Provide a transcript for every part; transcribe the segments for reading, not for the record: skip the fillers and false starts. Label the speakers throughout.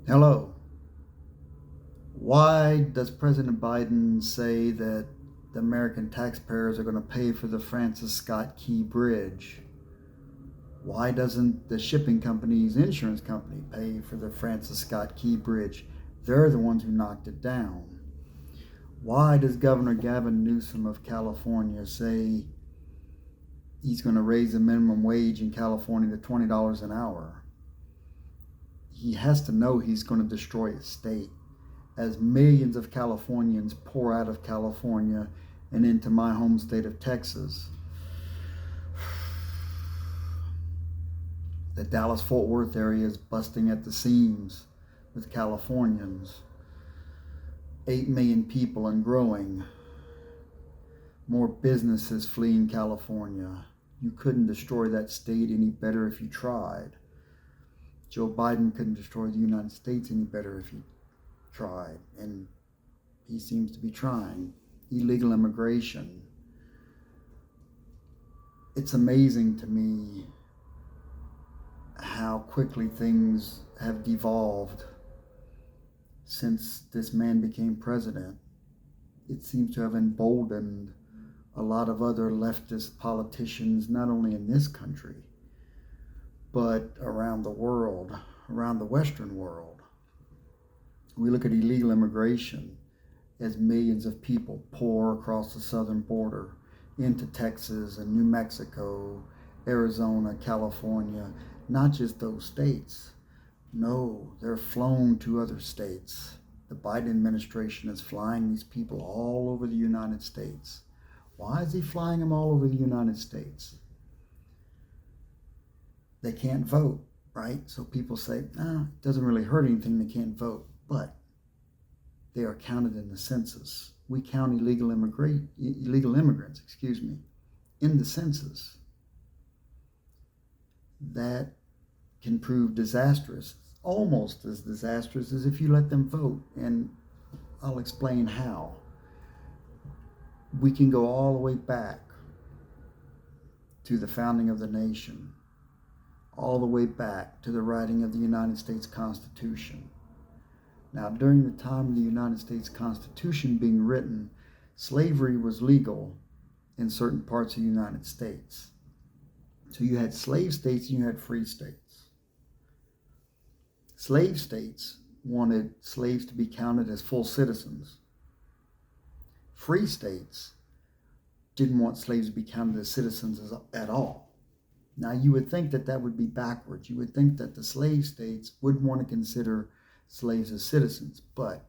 Speaker 1: Hello. Why does President Biden say that the American taxpayers are going to pay for the Francis Scott Key Bridge? Why doesn't the shipping company's insurance company pay for the Francis Scott Key Bridge? They're the ones who knocked it down. Why does Governor Gavin Newsom of California say he's going to raise the minimum wage in California to $20 an hour? He has to know he's going to destroy his state. As millions of Californians pour out of California and into my home state of Texas. The Dallas-Fort Worth area is busting at the seams with Californians. 8 million people and growing. More businesses fleeing California. You couldn't destroy that state any better if you tried. Joe Biden couldn't destroy the United States any better if he tried, and he seems to be trying. Illegal immigration. It's amazing to me how quickly things have devolved since this man became president. It seems to have emboldened a lot of other leftist politicians, not only in this country, but around the world, around the Western world. We look at illegal immigration as millions of people pour across the southern border into Texas and New Mexico, Arizona, California, not just those states. No, they're flown to other states. The Biden administration is flying these people all over the United States. Why is he flying them all over the United States? They can't vote, right? So people say, it doesn't really hurt anything, they can't vote. But they are counted in the census. We count illegal immigrants, in the census. That can prove disastrous, almost as disastrous as if you let them vote. And I'll explain how. We can go all the way back to the founding of the nation, all the way back to the writing of the United States Constitution. Now, during the time of the United States Constitution being written, slavery was legal in certain parts of the United States. So you had slave states and you had free states. Slave states wanted slaves to be counted as full citizens. Free states didn't want slaves to be counted as citizens at all. Now, you would think that that would be backwards. You would think that the slave states wouldn't want to consider slaves as citizens, but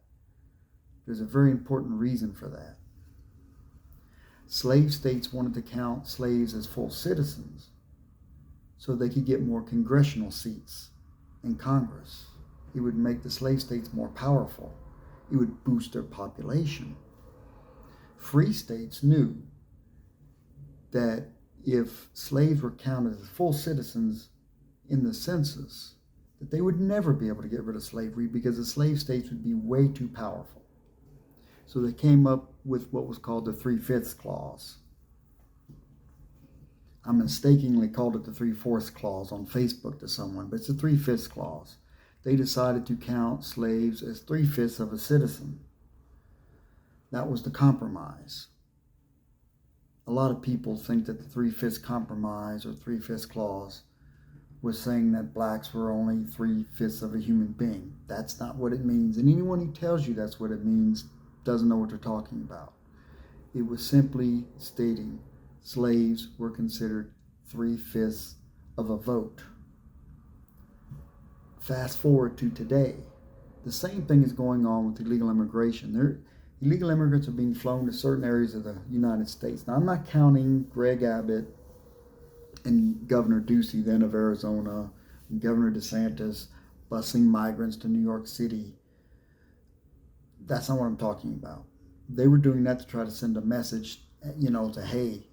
Speaker 1: there's a very important reason for that. Slave states wanted to count slaves as full citizens so they could get more congressional seats in Congress. It would make the slave states more powerful. It would boost their population. Free states knew that if slaves were counted as full citizens in the census, that they would never be able to get rid of slavery because the slave states would be way too powerful. So they came up with what was called the 3/5 clause. I mistakenly called it the 3/4 clause on Facebook to someone, but it's the 3/5 clause. They decided to count slaves as 3/5 of a citizen. That was the compromise. A lot of people think that the 3/5 compromise or 3/5 clause was saying that blacks were only 3/5 of a human being. That's not what it means. And anyone who tells you that's what it means doesn't know what they're talking about. It was simply stating slaves were considered 3/5 of a vote. Fast forward to today. The same thing is going on with illegal immigration. Illegal immigrants are being flown to certain areas of the United States. Now, I'm not counting Greg Abbott and Governor Ducey then of Arizona, and Governor DeSantis busing migrants to New York City. That's not what I'm talking about. They were doing that to try to send a message, to, hey,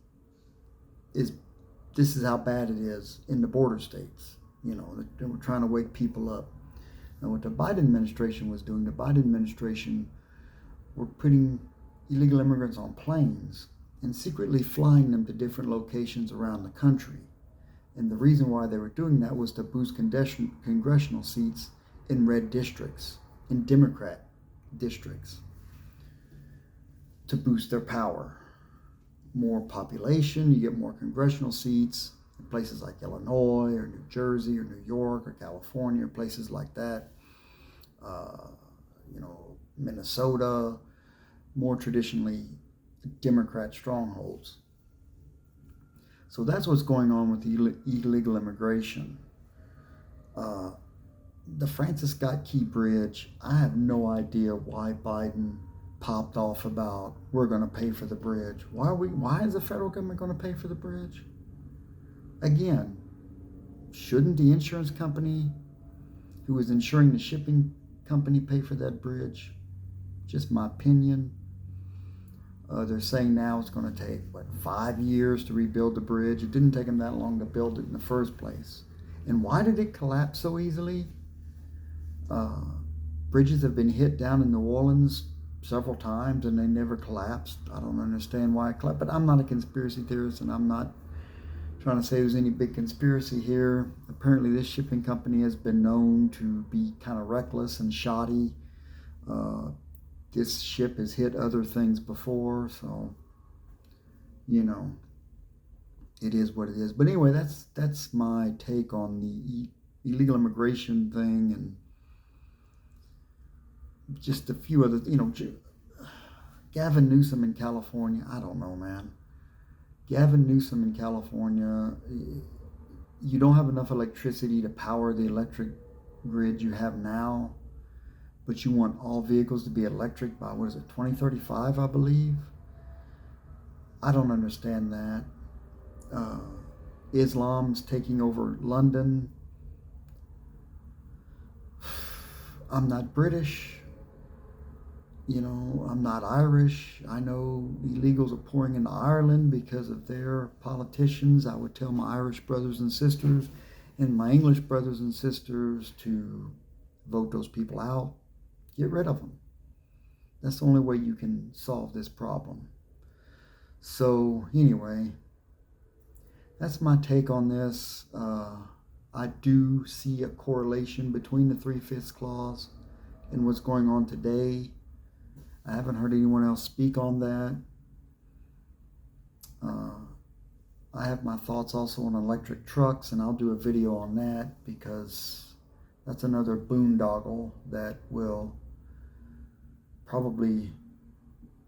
Speaker 1: this is how bad it is in the border states. They were trying to wake people up. And what the Biden administration was doing, the Biden administration were putting illegal immigrants on planes and secretly flying them to different locations around the country. And the reason why they were doing that was to boost congressional seats in red districts, in Democrat districts, to boost their power. More population, you get more congressional seats in places like Illinois or New Jersey or New York or California, or places like that. Minnesota, more traditionally Democrat strongholds. So that's what's going on with illegal immigration. The Francis Scott Key Bridge, I have no idea why Biden popped off about we're going to pay for the bridge. Why is the federal government going to pay for the bridge? Again, shouldn't the insurance company who is insuring the shipping company pay for that bridge? Just my opinion. They're saying now it's going to take 5 years to rebuild the bridge. It didn't take them that long to build it in the first place. And why did it collapse so easily? Bridges have been hit down in New Orleans several times and they never collapsed. I don't understand why it collapsed, but I'm not a conspiracy theorist and I'm not trying to say there's any big conspiracy here. Apparently this shipping company has been known to be kind of reckless and shoddy. This ship has hit other things before, so it is what it is. But anyway, that's my take on the illegal immigration thing, and just a few other, Gavin Newsom in California. I don't know, man. Gavin Newsom in California, you don't have enough electricity to power the electric grid you have now, but you want all vehicles to be electric by, 2035, I believe? I don't understand that. Islam's taking over London. I'm not British. I'm not Irish. I know illegals are pouring into Ireland because of their politicians. I would tell my Irish brothers and sisters and my English brothers and sisters to vote those people out. Get rid of them. That's the only way you can solve this problem. So anyway, that's my take on this. I do see a correlation between the 3/5 clause and what's going on today. I haven't heard anyone else speak on that. I have my thoughts also on electric trucks, and I'll do a video on that because that's another boondoggle that will probably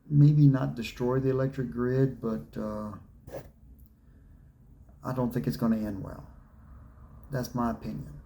Speaker 1: maybe not destroy the electric grid, but I don't think it's going to end well. That's my opinion.